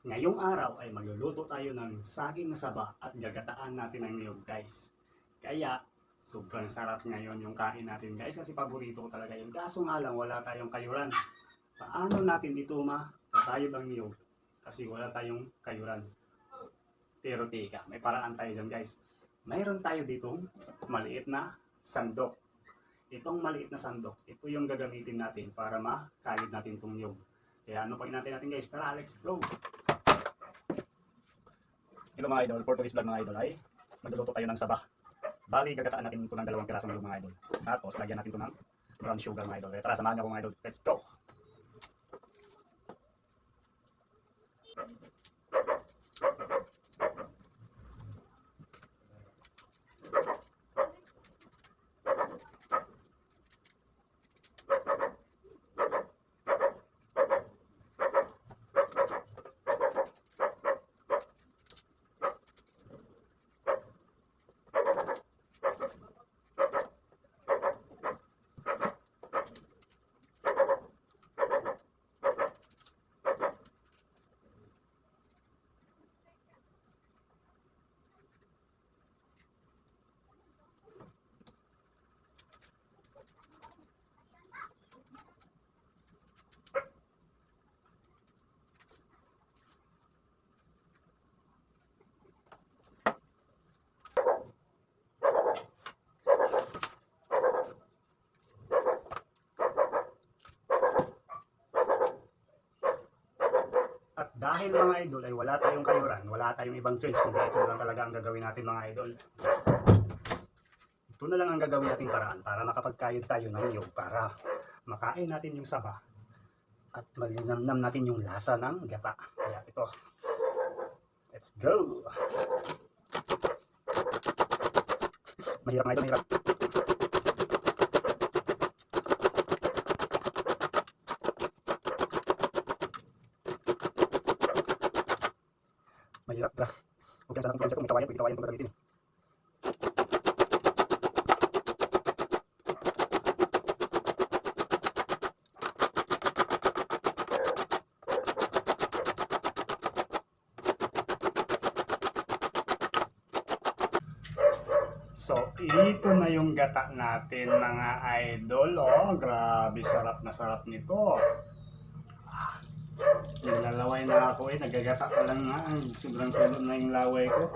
Ngayong araw ay magluluto tayo ng saging na saba at gagataan natin ng niyog guys. Kaya sobrang sarap ngayon yung kain natin guys kasi paborito ko talaga yun. Kaso nga lang wala tayong kayuran. Paano natin ito makatayod ang niyog? Kasi wala tayong kayuran. Pero teka, may paraan tayo dyan guys. Mayroon tayo ditong maliit na sandok. Itong maliit na sandok, ito yung gagamitin natin para makayod natin itong niyog. Kaya ano pa natin guys? Tara, let's go! Hello mga idol, for today's vlog mga idol ay magluluto tayo ng saba. Bali, gagataan natin ito ng 2 pirasong niyog mga idol. Tapos, lagyan natin ito ng brown sugar mga idol. Tara, samahan niyo ako mga idol. Let's go! At dahil mga idol ay wala tayong kayuran, wala tayong ibang choice kung ito lang talaga ang gagawin natin mga idol. Ito na lang ang gagawin natin paraan para makapagkayod tayo ng niyog para makain natin yung saba at malinamnam natin yung lasa ng gata. Kaya ito, let's go! Mahirap mga idol, mahirap. Mahirap ka. Huwag yan sana kung may kawayan, pwede kawayan itong gagamitin. So, ito na yung gata natin mga idol. Oh, grabe, sarap na sarap nito. Nilalaway na ako nagagata pa lang nga. Sobrang tulog na yung laway ko.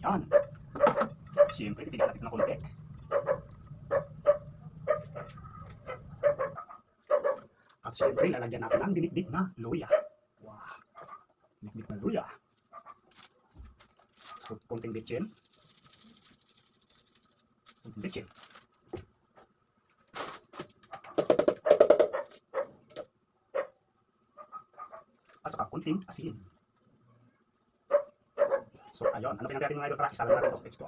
Yan. Siyempre, titigil natin na konti. At siyempre, lalagyan natin ang dinikdik na luya. Wow. Dinikdik na luya. So, konting bitchin. Konting bitchin. At saka konting asin. So ayun, ano pinag natin mga idol, tara, isalan natin ito. Let's go.